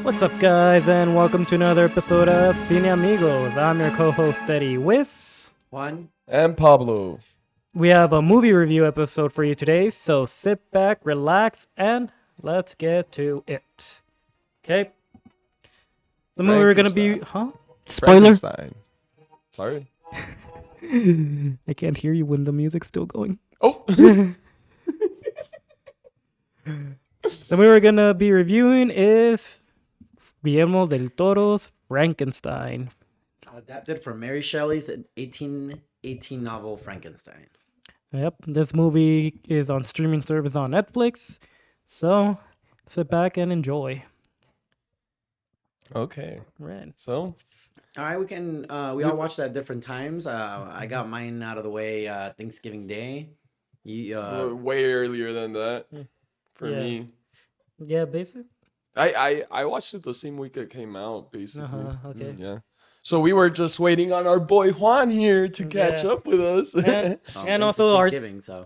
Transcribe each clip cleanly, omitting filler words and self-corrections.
What's up, guys, and welcome to another episode of CineAmigos. I'm your co-host, Eddie Wiss. Juan? And Pablo. We have a movie review episode for you today, so sit back, relax, and let's get to it. Okay? The movie we're gonna be... Huh? Spoiler? Frankenstein. Sorry. I can't hear you when the music's still going. Oh. The movie we're gonna be reviewing is Guillermo del Toro's Frankenstein. Adapted from Mary Shelley's 1818 novel Frankenstein. Yep, this movie is on streaming service on Netflix, so sit back and enjoy. Okay. Right. So, All right, we all watched at different times. I got mine out of the way Thanksgiving Day. way earlier than that for Yeah. me. Yeah, basically. I watched it the same week it came out, basically. Okay. Yeah. So we were just waiting on our boy Juan here to catch Yeah. up with us. And also our... Thanksgiving, so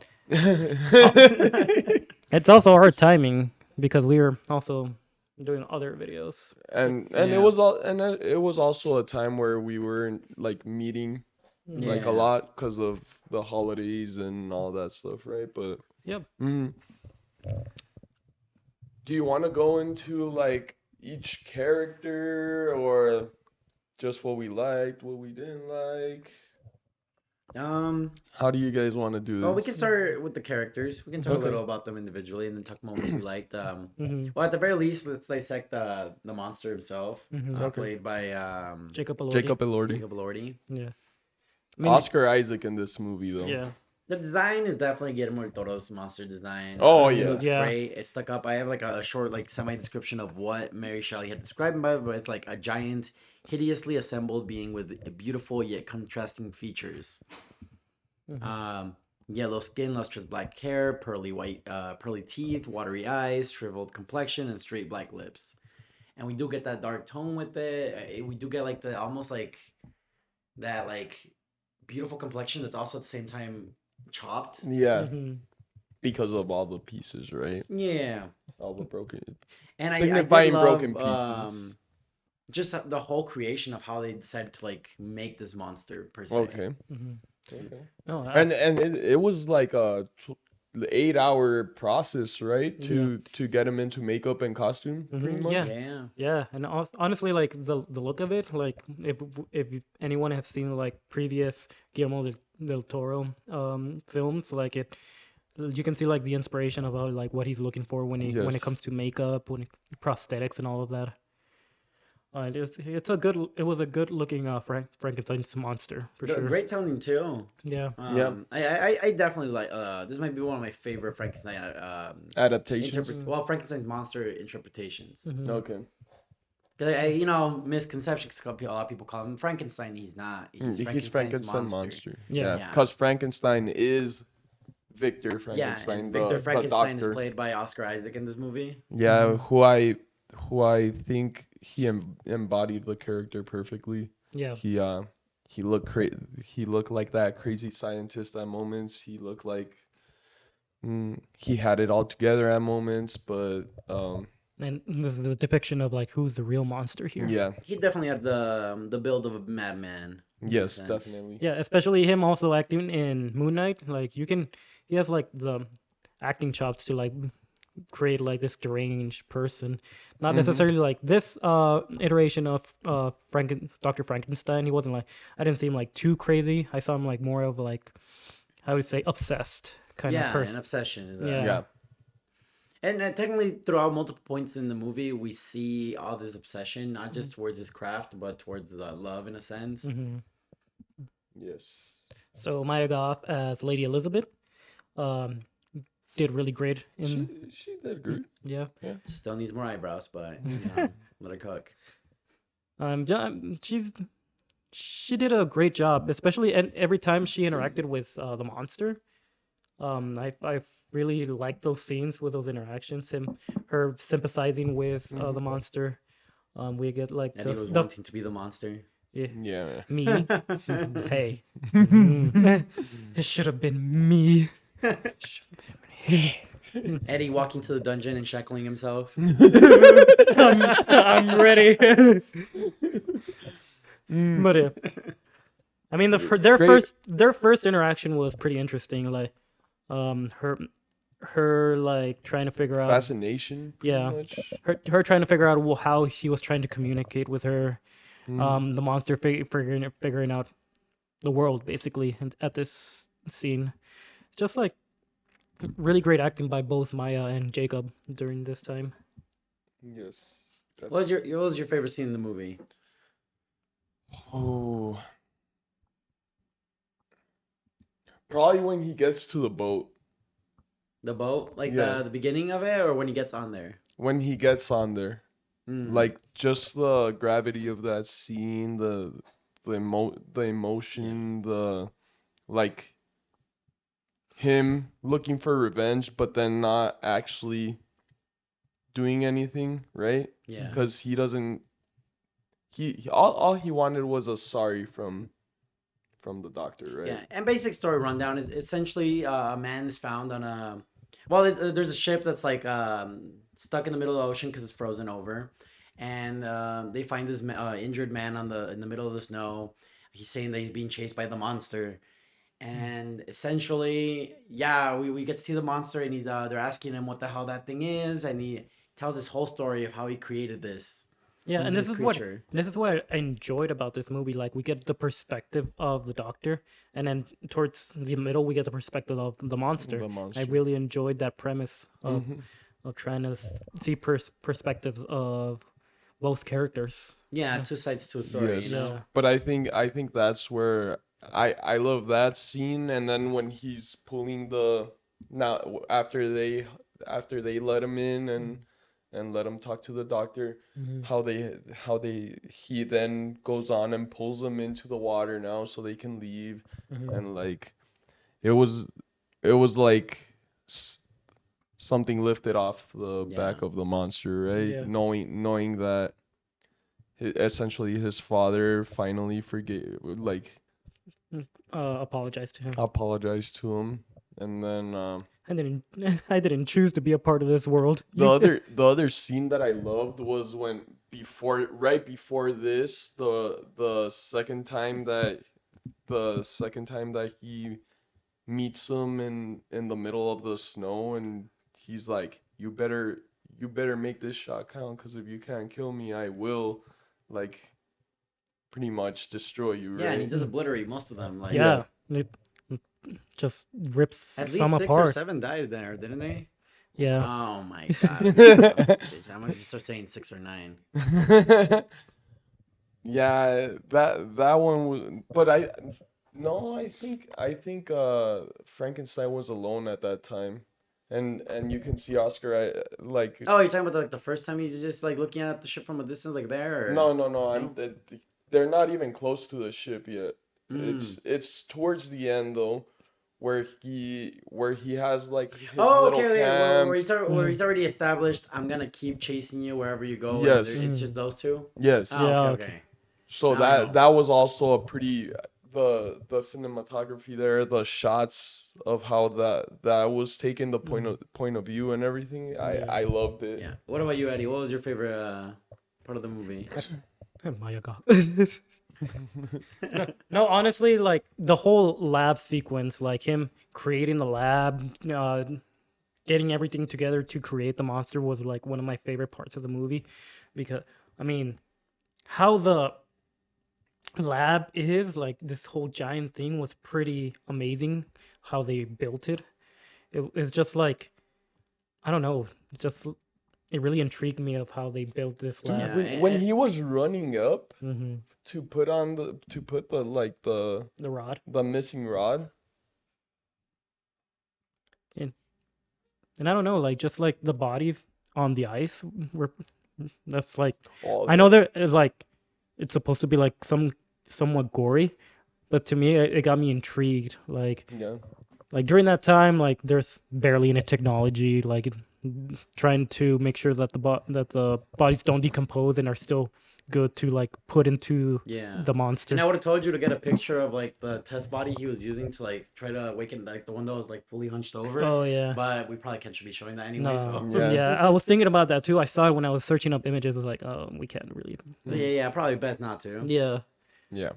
It's also our timing because we were also doing other videos. and Yeah. it was also a time where we were like meeting like a Yeah. lot because of the holidays and all that stuff, right? But Yep. do you want to go into like each character or just what we liked, what we didn't like? How do you guys want to do this? Well, we can start with the characters. We can talk Okay. a little about them individually and then talk moments we liked. Mhm. Well, at the very least, let's dissect the monster himself, Mhm. Okay. played by Jacob Elordi. Jacob Elordi. Jacob Elordi. Yeah. I mean, Oscar Isaac in this movie though. Yeah. The design is definitely Guillermo del Toro's monster design. Oh, It yeah. looks Yeah. great. It stuck up. I have like a short, like semi description of what Mary Shelley had described him by, but it's like a giant, hideously assembled being with beautiful yet contrasting features. Mhm. Yellow skin, lustrous black hair, pearly teeth, watery eyes, shriveled complexion, and straight black lips. And we do get that dark tone with it. We do get like the almost like that like beautiful complexion that's also at the same time chopped. Yeah, Mhm. because of all the pieces, right? Yeah, All the broken. and I Signifying did love broken pieces. just the whole creation of how they decided to like make this monster per se. Okay. Mhm. Okay. No, And it was like a 8-hour process, right? To get him into makeup and costume, pretty Mhm, much. yeah. Yeah. Yeah, and honestly, like the look of it, like if anyone has seen like previous Guillermo del Toro films, like you can see like the inspiration about like what he's looking for when it Yes. comes to makeup, prosthetics and all of that. It was a good looking Frankenstein's monster for sure. Great sounding too. Yeah. Yeah. I definitely like this might be one of my favorite Frankenstein Adaptations. Frankenstein's monster interpretations. Mhm. Okay. 'Cause misconceptions. A lot of people call him Frankenstein. He's not. He's Frankenstein monster. Yeah. Yeah. Because Frankenstein is Victor Yeah, Frankenstein, and the Victor Frankenstein is doctor. played by Oscar Isaac in this movie. Yeah, who I think he embodied the character perfectly. Yeah. He looked like that crazy scientist at moments. He looked like he had it all together at moments, but And the depiction of like who's the real monster here. yeah, He definitely had the build of a madman. in a yes, sense. definitely. Yeah, especially him also acting in Moon Knight. Like he has like the acting chops to like create like this deranged person. Not necessarily like this iteration of Dr. Frankenstein. He wasn't like, I didn't see him like too crazy. I saw him like more of like, how would you say, obsessed kind of Yeah, person. an obsession. Is Yeah. Yeah. And technically, throughout multiple points in the movie, we see all this obsession, not just towards his craft, but towards the love, in a sense. Hmm. Yes. So Maya Goth as Lady Elizabeth um, did really great. She did good. Yeah. Still needs more eyebrows, but let her cook. She did a great job, especially and every time she interacted with the monster. I really liked those scenes with those interactions. Her sympathizing with the monster. We get like And he was the wanting to be the monster. Yeah. me. Hey, it should have been me. Hey. Eddie walking to the dungeon and shackling himself. I'm ready. Mm, But yeah, I mean, great their first interaction was pretty interesting. Like, her like trying to figure out, fascination, pretty yeah, much. her trying to figure out how he was trying to communicate with her. Mm, The monster figuring out the world basically at this scene. Just like really great acting by both Maya and Jacob during this time. yes. What was your favorite scene in the movie? Oh, probably when he gets to the boat. The boat, like Yeah, the beginning of it, or when he gets on there? when he gets on there. Mm, Like just the gravity of that scene, the yeah, emotion, the like him looking for revenge, but then not actually doing anything, right? yeah. Because he doesn't. All he wanted was a sorry from the doctor, Yeah, right? and basic story rundown is essentially a man is found on a well, there's a ship that's like stuck in the middle of the ocean because it's frozen over, and they find this injured man on the in the middle of the snow. He's saying that he's being chased by the monster, and essentially, yeah, we get to see the monster, and they're asking him what the hell that thing is, and he tells his whole story of how he created Yeah, and this creature. this is what I enjoyed about this movie. Like we get the perspective of the doctor, and then towards the middle we get the perspective of the monster. The I monster. really enjoyed that premise Hmm. of trying to see perspectives of both characters. Yeah, Yeah, two sides to a story, you Yes, know. yeah, but I think that's where I love that scene, and then when he's pulling the now after they let him in and let him talk to the doctor, mm-hmm. how they he then goes on and pulls them into the water now so they can leave, Mm-hmm. and like it was it was like something lifted off the Yeah. back of the monster, right? Yeah, Knowing that essentially his father finally forgave, like apologize to him. apologized to him, and then I didn't I didn't choose to be a part of this world. the You other scene that I loved was when right before this, the second time that he meets him in the middle of the snow, and he's like, you better make this shot count, because if you can't kill me, I will, like, pretty much destroy you, Yeah, and he right? does obliterate most of them. Like Yeah. yeah, it just rips at some least six or apart. seven died there, didn't they? Yeah. Oh my god, I'm gonna son of a bitch. I'm gonna just start saying 6 or 9. Yeah, that one was, but I no, I think Frankenstein was alone at that time, and you can see Oscar, like, Oh, you're talking about like the first time he's just like looking at the ship from a distance, like there, or no, no? they're not even close to the ship yet. Mm. It's towards the end though, where he has like his Oh, little okay, okay. camp. Where Mm-hmm. he's already established. I'm gonna keep chasing you wherever you go, and Yes, it's just Mm-hmm. those two. Oh, yes. okay, Yeah. Okay. okay. So Now I know. that was also a pretty, the cinematography there, the shots of how that was taken, the Mm-hmm. point of view and everything. I Yeah. I loved it. Yeah. What about you, Eddie? What was your favorite part of the movie? Oh my god. No, no, honestly, like the whole lab sequence, like him creating the lab, getting everything together to create the monster was like one of my favorite parts of the movie because I mean, how the lab is like this whole giant thing was pretty amazing how they built it. It's just like I don't know, just it really intrigued me of how they built this Dude, lab. Yeah, when he was running up Hmm. to put the like The rod. the missing rod. And and I don't know, like just like the bodies on the ice were that's like Oh, I know they're like it's supposed to be like somewhat gory, but to me it got me intrigued. yeah. Like during that time, like there's barely any technology, like trying to make sure that that the bodies don't decompose and are still good to like put into Yeah. the And monster. I would have told you to get a picture of like the test body he was using to like try to awaken like the one that was like fully hunched over. Oh yeah. But we probably can't should be showing that anyway. No. So Yeah. Yeah, I was thinking about that too. I saw it when I was searching up images. I was like, oh, we can't really. yeah, probably best not to. Yeah. Yeah.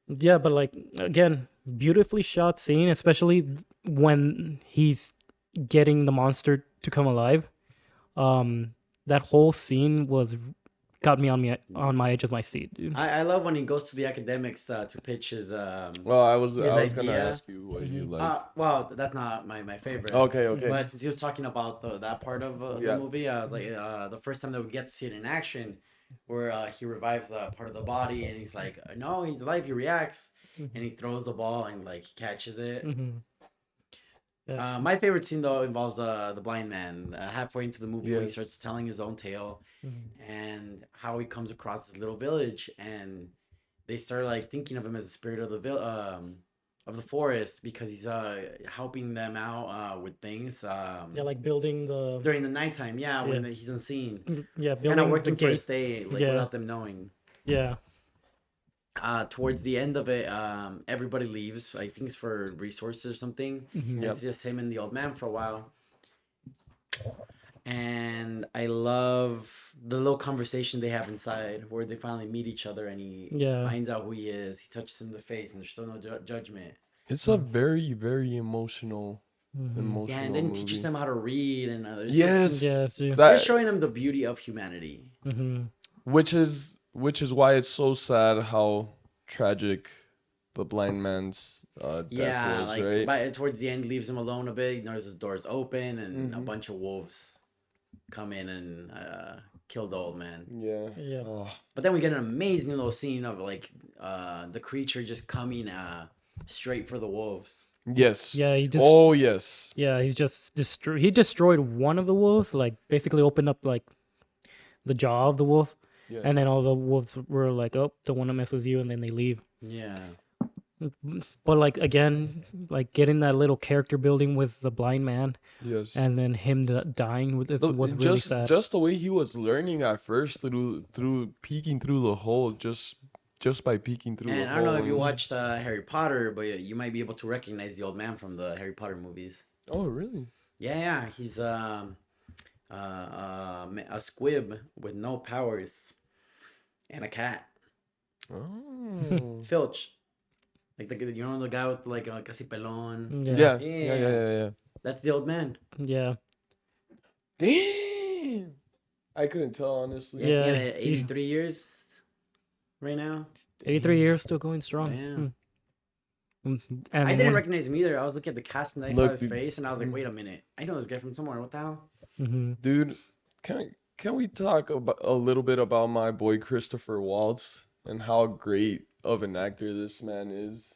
Yeah, but like again, beautifully shot scene, especially when he's getting the monster to come alive. Um, that whole scene was got me on my edge of my seat, dude. I love when he goes to the academics to pitch Well, his I was gonna idea. ask you what you Mhm. liked. Well, that's not my favorite. Okay, okay. But since he was talking about that part of the Yeah. movie, like the first time that we get to see it in action, where he revives the part of the body, and he's like, "No, he's alive." He reacts, and he throws the ball, and like he catches it. Mm-hmm. Yeah. My favorite scene though involves the blind man halfway into the movie when he Yes. starts telling his own tale Mhm. and how he comes across this little village and they start like thinking of him as the spirit of of the forest because he's helping them out with things Yeah, like building the during the nighttime. Yeah, when yeah he's unseen, yeah kind of building the working for a gate. stay like Yeah, without them knowing. yeah. Towards the end of it, everybody leaves. I think it's for resources or something. Mhm. And Yep. it's just him and the old man for a while. And I love the little conversation they have inside where they finally meet each other and he Yeah. finds out who he is. He touches him in the face and there's still no judgment. It's a very, very emotional, Mm-hmm. Yeah, and emotional then he teaches movie. them how to read and there's Yeah, Yes, see. just that showing them the beauty of humanity. Mm-hmm. which is why it's so sad how tragic the blind man's death Yeah, was, like right? towards the end leaves him alone a bit. He notices the door's open and a Mm-hmm. bunch of wolves come in and kill the old man. Yeah. Yeah. Oh, But then we get an amazing little scene of like the creature just coming straight for the wolves. yes. Yeah, he just Oh, yes. yeah, he's just he destroyed one of the wolves, like basically opened up like the jaw of the wolf, Yeah. and then all the wolves were like, "Oh, don't want to mess with you," and then they leave. Yeah. But like again, like getting that little character building with the blind man, Yes. and then him dying with it Look, was really just sad. just the way he was learning at first through peeking through the hole, just by peeking through the And I don't know hole. if you And, watched Harry Potter, but you might be able to recognize the old man from the Harry Potter movies. oh, really? Yeah, he's a squib with no powers and a cat. Oh. Filch, like the guy with like casi pelon. Yeah, Yeah. Yeah. Yeah. Yeah, Yeah. Yeah. that's the old man. yeah, Damn. I couldn't tell honestly. Yeah, I think yeah. at 83 years right now. 83 Damn. years still going Oh, strong. yeah. And I didn't when recognize him either. I was looking at the cast and I saw Look, his dude, face and I was like, wait a minute, I know this guy from somewhere. What the hell? dude, can we talk about a little bit about my boy Christopher Waltz and how great of an actor this man is?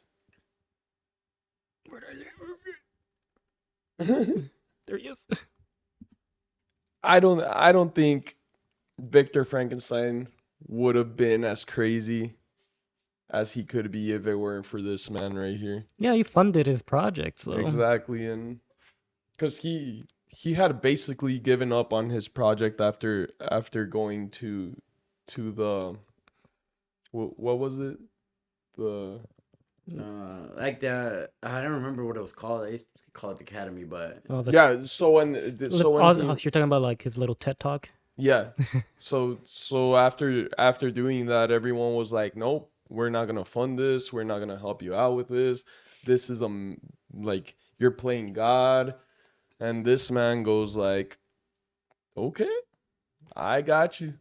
there he is. I don't think Victor Frankenstein would have been as crazy as he could be if it weren't for this man right here. Yeah, he funded his project, so Exactly, and because he had basically given up on his project after going to the what was it, the Like I don't remember what it was called. I used to call it the Academy, but oh, yeah, so when he you're talking about like his little TED talk. yeah, so after doing that, everyone was like, nope, we're not gonna fund this, we're not gonna help you out with this. This is like you're playing God. And this man goes like, okay, I got you.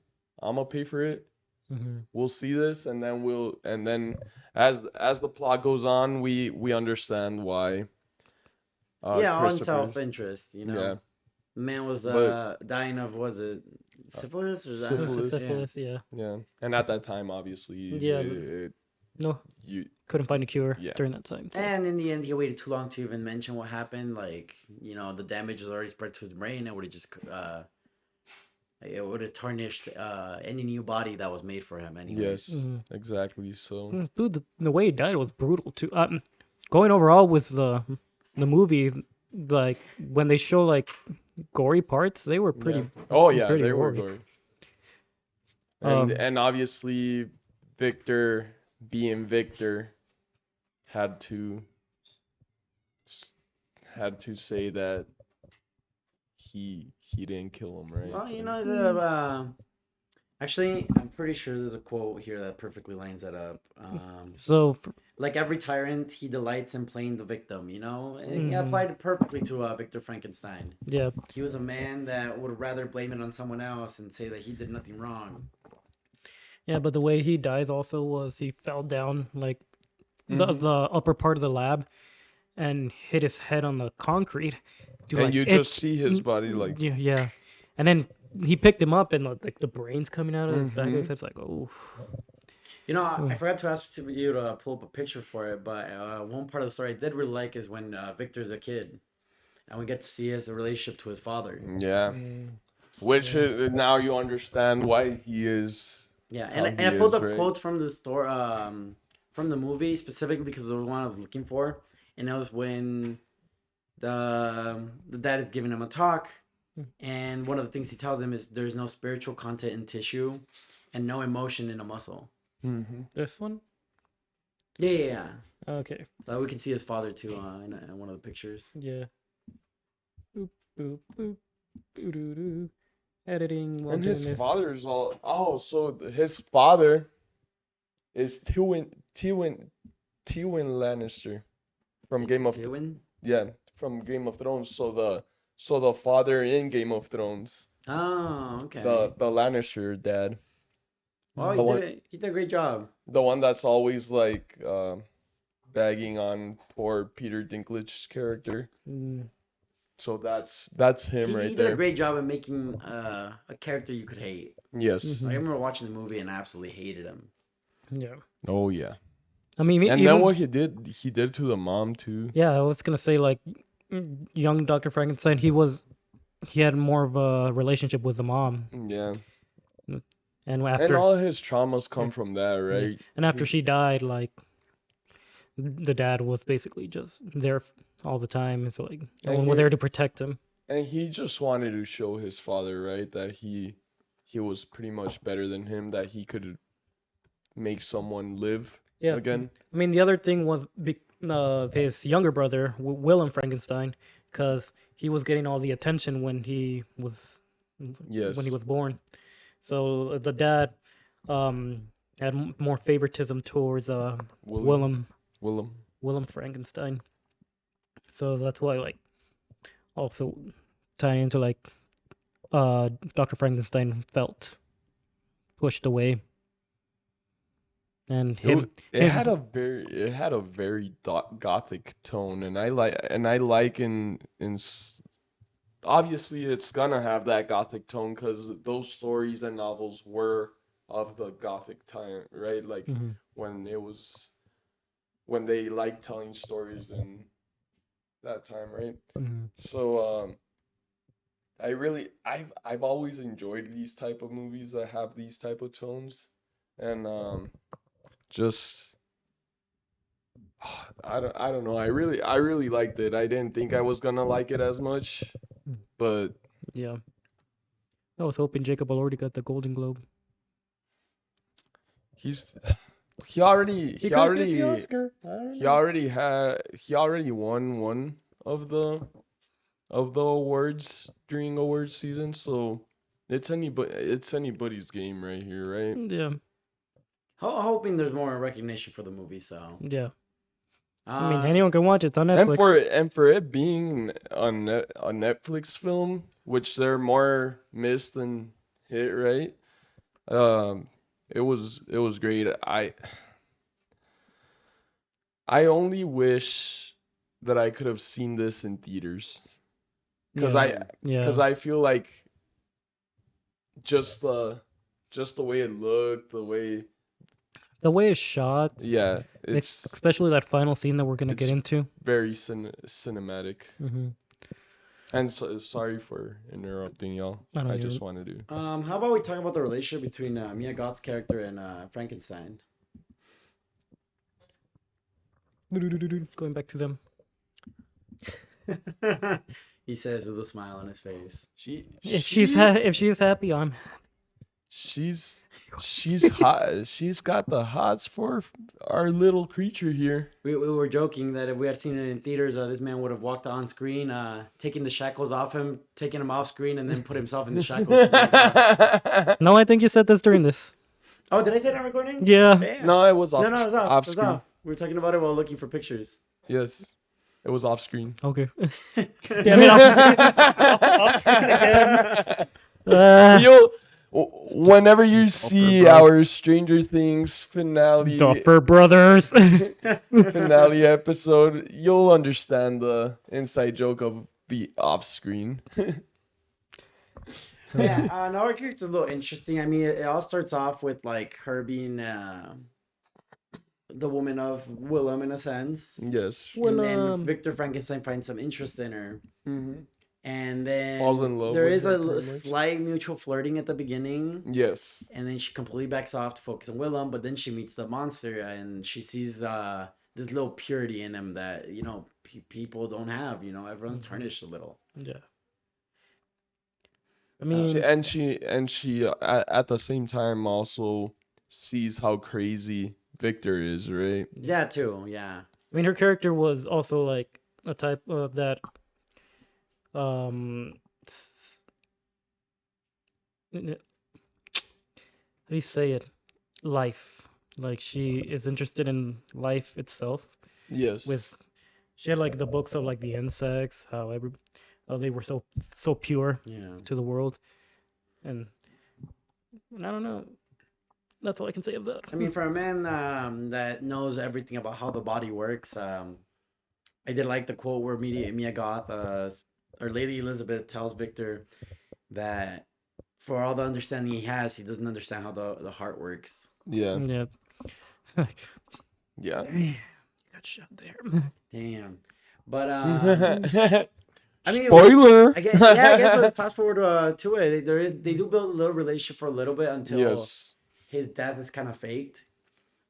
I'm gonna pay for it. Mm-hmm. We'll see this, and then as the plot goes on, we understand why. yeah, all in Christopher, self-interest. yeah, The man was but dying of was it syphilis or syphilis. Syphilis, yeah. yeah, and at that time, obviously, Yeah, no, you couldn't find a cure yeah, during that time. So. And in the end, he waited too long to even mention what happened. Like the damage was already spread to his brain. It would have tarnished any new body that was made for him. Anyways. yes, exactly. So Dude, the way he died was brutal too. Going overall with the movie, like when they show like gory parts, they were pretty. yeah. Oh yeah, pretty they were gory. gory. And obviously Victor, being Victor, had to s- had to say that he didn't kill him, right? Well, you But know, actually, I'm pretty sure there's a quote here that perfectly lines that up. so Like every tyrant, he delights in playing the victim, you know? And he mhm, applied it perfectly to Victor Frankenstein. yeah, He was a man that would rather blame it on someone else and say that he did nothing wrong. yeah, but the way he dies also was he fell down like mm-hmm. the upper part of the lab and hit his head on the concrete to And like you just it. see his body like, Yeah, yeah, and then he picked him up and like the brains coming out of his back of mm-hmm. his head. It's like, oh, You know, I mm, forgot to ask you to pull up a picture for it, but one part of the story I did really like is when Victor's a kid and we get to see his relationship to his father. Yeah. mm, Which yeah, now you understand why he is Yeah, how and I he pulled is, up right? quotes from the store, from the movie specifically because it was one I was looking for, and it was when the dad is giving him a talk, mm, and one of the things he tells him is there's no spiritual content in tissue, and no emotion in a muscle. Mm-hmm. this one, Yeah, yeah, yeah. okay, So we can see his father too in one of the pictures. yeah, boop boop boop doo doo doo. Editing while And doing his this. father's all so his father is Tywin Lannister from Game of Tywin? yeah from Game of Thrones. So the father in Game of Thrones, Oh, okay. the Lannister dad, Well, the Mm, one he did a great job. the one that's always like bagging on poor Peter Dinklage's character. mm, So that's him He right did a there. great job in making a character you could hate. Yes. I mhm, remember watching the movie and I absolutely hated him. yeah. Oh yeah. I mean, And then even what he did to the mom too. yeah, I was gonna say like young Dr. Frankenstein, he had more of a relationship with the mom, Yeah. and And after all his traumas yeah, come from that, yeah, right? and after she died, like the dad was basically just there all the time, and so like no And one was there to protect him. he just wanted to show his father, right, that he was pretty much better than him, that he could make someone live Yeah, again. I mean the other thing was his younger brother Willem Frankenstein, because he was getting all the attention when he Yes. was born. So the dad um, had more favoritism towards William. Willem Willem. Willem Frankenstein. So that's why like also tying into like Dr. Frankenstein felt pushed away and It had him a very gothic tone, and I like obviously it's gonna have that gothic tone because those stories and novels were of the gothic time, right? Like mhm, when it was when they liked telling stories in that time, right? mhm. So I've always enjoyed these type of movies that have these type of tones, and just I don't know. I really liked it. I didn't think I was gonna like it as much, Mm, but yeah. I was hoping Jacob already got the Golden Globe. he's he already He he could get the already Oscar. I don't he know. already had he already won one of the awards during awards season, so it's anybody's game right here, right? Yeah, Hoping there's more recognition for the movie. So, yeah. I mean, uh, anyone can watch it. It's on And for Netflix. it being a Netflix film, which they're more missed than hit, right? Um, it was great. I only wish that I could have seen this in theaters, cause Yeah, I same. cause yeah. I feel like just the just the way it looked, the way The way it's shot, yeah, it's especially that final scene that we're gonna get it's into. very cinematic. Hmm. And so, sorry for interrupting y'all. I I don't just even. wanted to. How about we talk about the relationship between Mia Goth's character and Frankenstein? Going back to them. He says with a smile on his face. She If she's happy, I'm. She's she's hot. She's got the hots for our little creature here. We were joking that if we had seen it in theaters, this man would have walked on screen, taking the shackles off him, taking him off screen, and then put himself in the shackles to walk off. No, I think you said this during this. Oh, did I say that recording? Yeah. Damn. No, it was No, it was off. off It was screen. off. We were talking about it while looking for pictures. Yes, it was off screen. Okay. Damn it, off screen again. You'll whenever you see bro. our Stranger Things Duffer Brothers. finale episode, you'll understand the inside joke of the off screen. Yeah, now our character's a little interesting. I mean, it all starts off with like her being the woman of Willem in a sense. Yes. And then Victor Frankenstein finds some interest in her. Mm-hmm. And then Falls in love there with is her, a pretty much. slight mutual flirting at the beginning. Yes. And then she completely backs off to focus on Willem, but then she meets the monster and she sees this little purity in him that, you know, people don't have, you know, everyone's tarnished a little. Yeah. I mean, And she at the same time also sees how crazy Victor is, right? Yeah, too, yeah. I mean, her character was also like a type of that. Um, how do you say it? Life. Like she is interested in life itself. Yes. She had like the books of like the insects, how they were so pure to the world, and I don't know. That's all I can say of that. I mean, for a man that knows everything about how the body works, I did like the quote where Mia Goth, or Lady Elizabeth, tells Victor that for all the understanding he has, he doesn't understand how the heart works. Yeah. Yeah. Yeah. You got shot there. Damn. But I mean, spoiler. I guess let's fast forward to it. They do build a little relationship for a little bit until Yes. his death is kind of faked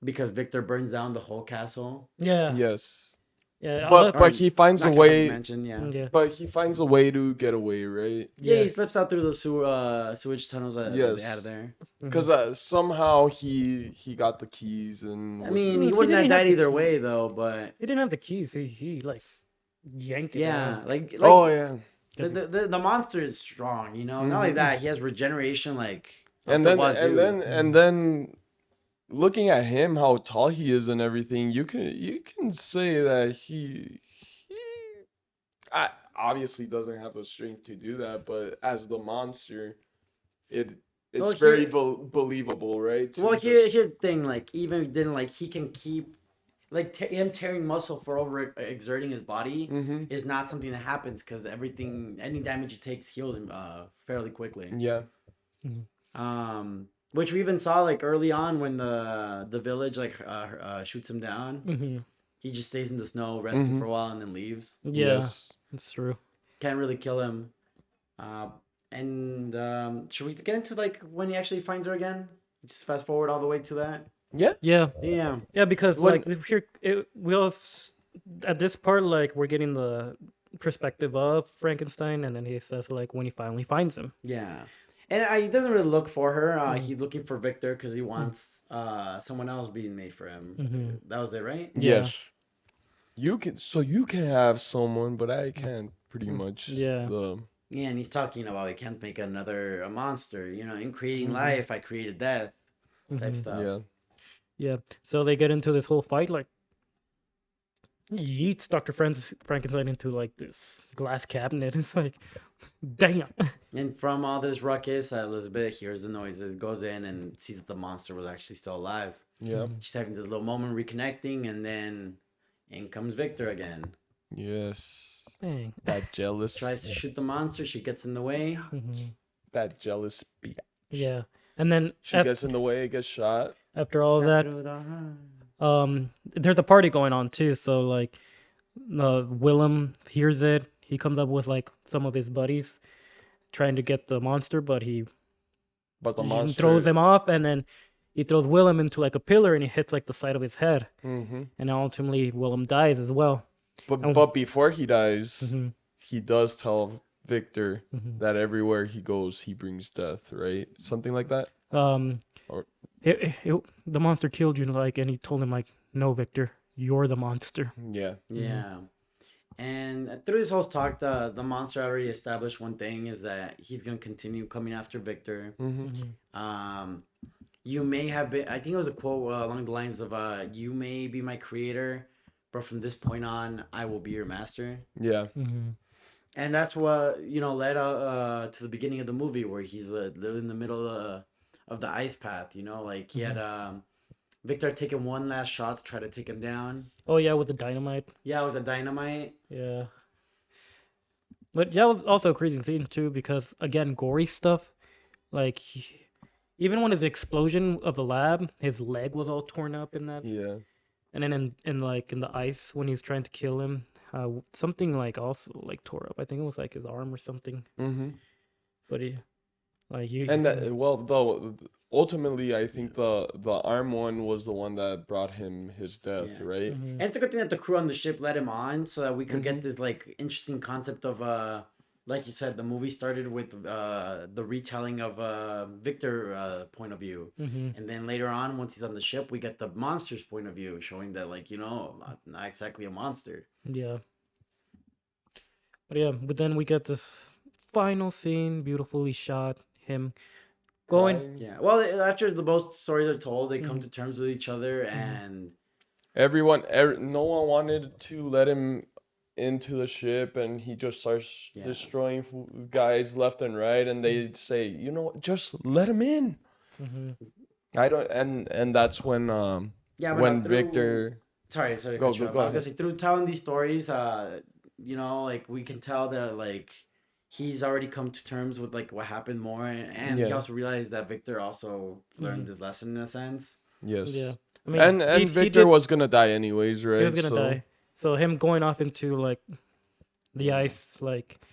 because Victor burns down the whole castle. Yeah. Yes. Yeah. But he finds a way. Yeah. But he finds a way to get away, right? Yeah, he slips out through the sewage tunnels that they had there. Because somehow he got the keys and. I mean, he wouldn't have died either way, though. But he didn't have the keys. He like yanked it. Yeah, out. like oh yeah. The monster is strong, you know. Not like that, he has regeneration, like. And then, looking at him, how tall he is and everything, you can say that he obviously doesn't have the strength to do that, but as the monster, it's very believable, right? Well, here's the thing, like even then, like he can keep, like him tearing muscle for over exerting his body is not something that happens because any damage he takes heals him fairly quickly. Yeah. Which we even saw like early on when the village like shoots him down. He just stays in the snow resting for a while and then leaves. Yeah, yes. That's true. Can't really kill him. And should we get into like when he actually finds her again? Just fast forward all the way to that. Yeah. Yeah. Because like here, we all at this part like we're getting the perspective of Frankenstein, and then he says like when he finally finds him. Yeah. And he doesn't really look for her. He's looking for Victor because he wants someone else being made for him. That was it, right? Yes. You can have someone, but I can't. Pretty much. Yeah. Yeah, and he's talking about he can't make a monster. You know, in creating life, I created death, type stuff. Yeah. Yeah. So they get into this whole fight. Like he eats Dr. Frankenstein into like this glass cabinet. It's like, damn. And from all this ruckus, Elizabeth hears the noises, goes in and sees that the monster was actually still alive. Yeah. She's having this little moment reconnecting, and then in comes Victor again. Yes. Dang. That jealous. Tries to shoot the monster. She gets in the way. That jealous bitch. Yeah. And then she gets in the way, gets shot. After all of that, there's a party going on too. So like, Willem hears it. He comes up with like some of his buddies, trying to get the monster, but the monster throws him off, and then he throws Willem into like a pillar, and he hits like the side of his head, and ultimately Willem dies as well. But before he dies, he does tell Victor that everywhere he goes, he brings death, right? Something like that. Um, Or the monster killed you, like, and he told him like, no, Victor, you're the monster. yeah. Mhm. Yeah. And through this whole talk, the monster already established one thing is that he's gonna continue coming after Victor. Mm-hmm. Mhm. Um, you may have been. I think it was a quote along the lines of, "You may be my creator, but from this point on, I will be your master." Yeah. Mhm. And that's what led to the beginning of the movie where he's in the middle of the ice path. Like he had Mhm. Victor had taken one last shot to try to take him down. Oh yeah, with the dynamite. Yeah, with the dynamite. Yeah. But that was also a crazy scene too, because again, gory stuff. Like, even when his explosion of the lab, his leg was all torn up in that. Yeah. And then in like in the ice when he's trying to kill him, something like also like tore up. I think it was like his arm or something. Mm-hmm. But he like you. And that, well, though, ultimately, I Yeah. think the arm one was the one that brought him his death, Yeah. right? Mhm. And it's a good thing that the crew on the ship let him on so that we could Mm-hmm. get this like interesting concept of like you said, the movie started with the retelling of Victor point of view. Mhm. And then later on, once he's on the ship, we get the monster's point of view, showing that like, not exactly a monster. Yeah. But yeah. But then we get this final scene, beautifully shot. Him going. Crying. Yeah. Well, after the both stories are told, they come Mhm. to terms with each other Mhm. and No one wanted to let him into the ship, and he just starts yeah. destroying guys left and right, and they say, just let him in. Mhm. I don't, and that's Yeah, but when through Victor, sorry to go cut you go off. go I was gonna ahead. say through telling these stories, like we can tell that like he's already come to terms with like what happened more, and he Yeah. also realized that Victor also learned Mhm. his lesson in a sense. Yeah. Yes. I mean, And he Victor did. was gonna die anyways, He was right? gonna So die. So him going off into like the Yeah, ice, like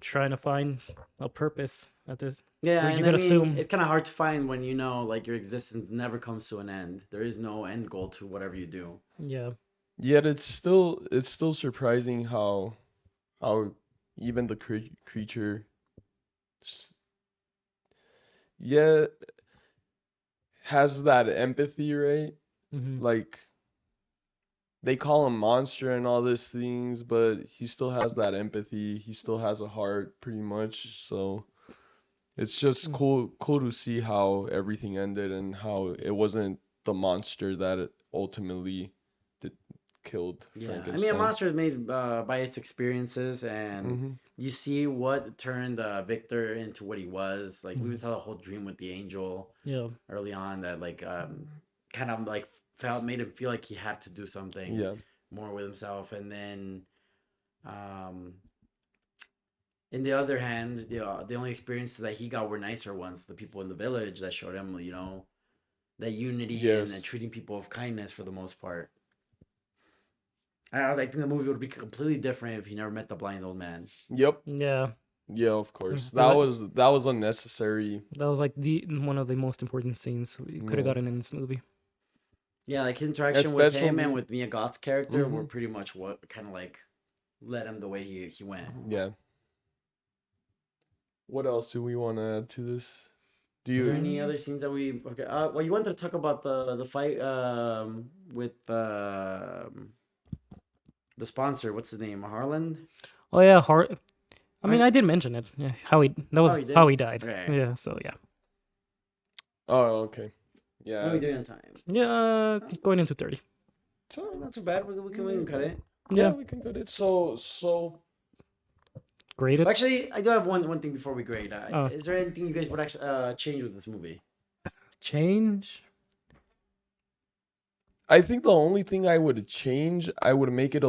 trying to find a purpose at this. yeah, You and I could mean assume. it's kind of hard to find when like your existence never comes to an end. There is no end goal to whatever you do. Yeah. yet it's still surprising how even the creature, s- yeah, has that empathy, right? Hmm. Like, they call him monster and all these things, but he still has that empathy. He still has a heart, pretty much. So it's just cool to see how everything ended and how it wasn't the monster that it ultimately did, killed Yeah, I mean, a Frankenstein. monster is made by its experiences, and Mm-hmm. you see what turned Victor into what he was. Like we even Hmm. saw the whole dream with the angel Yeah. early on that like kind of like felt made him feel like he had to do something Yeah. more with himself, and then um, in the other hand, the only experiences that he got were nicer ones. The people in the village that showed him, that unity and Yes. treating people with kindness for the most part. I think the movie would be completely different if he never met the blind old man. Yep. Yeah. Yeah, of course. Because That was unnecessary. that was like the one of the most important scenes we could have Yeah. gotten in this movie. Yeah, like his interaction with him and Especially. with Mia Goth's character were Mm-hmm. pretty much what kind of like led him the way he went. Yeah. What else do we want to add to this? Do Is there you? any Mm. other scenes that we? Okay, well, you wanted to talk about the fight with the sponsor. What's his name? Harland. Oh yeah, Hart. I mean, I I did mention it. Yeah, how he that oh, was he how did. he died. Okay. Yeah. So yeah. Oh, okay. How are Yeah. we doing on time? Yeah. Oh, Going into 30. So, not too bad. We can cut it. yeah, Yeah. we can cut it. So Grade it. Actually, I do have one thing before we grade. Uh, Is there anything you guys would actually change with this movie? change. I think the only thing I would change, I would make it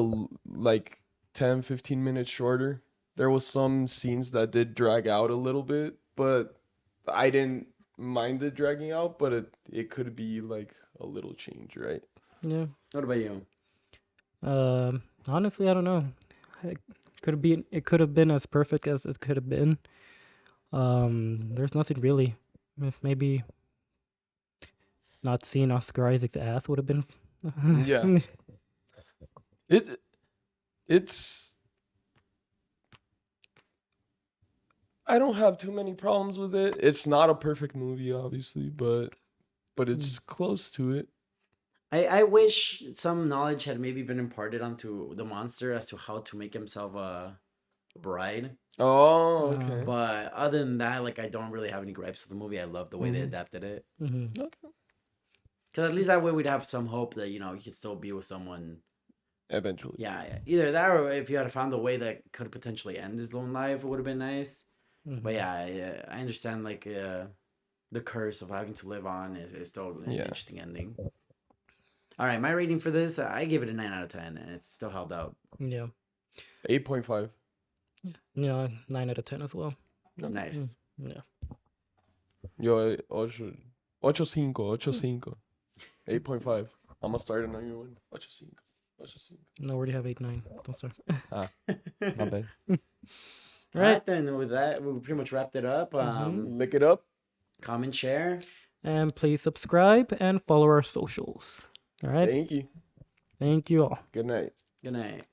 like 10, 15 minutes shorter. There was some scenes that did drag out a little bit, but I didn't mind it dragging out, but it could be like a little change, right? Yeah. What about you? Honestly, I don't know. It could have been as perfect as it could have been. There's nothing really. If maybe not seeing Oscar Isaac's ass would have been. Yeah. It it's I don't have too many problems with it. It's not a perfect movie, obviously, but it's close to it. I wish some knowledge had maybe been imparted onto the monster as to how to make himself a bride. Oh, Uh, okay. But other than that, like I don't really have any gripes with the movie. I love the way they Mhm. adapted it. mhm. Okay. Because at least that way we'd have some hope that he could still be with someone. Eventually. Yeah, either that or if you had found a way that could potentially end his lone life, it would have been nice. But Mhm. yeah, I understand like the curse of having to live on is still an Yeah. interesting ending. All right, my rating for this, I give it a 9 out of 10, and it's still held up. Yeah. 8.5. Yeah. 9 out of 10 as well. Okay. Nice. Yeah. Yo, 8.5. 8.5. I'm gonna start another one. 8.5. 8.5. No, I already have 8, 9. Don't start. Ah, my bad. All All right. right, then with that, we pretty much wrapped it up. Mhm. Lick it up. Comment, share. And please subscribe and follow our socials. All right. Thank you. Thank you all. Good night. Good night.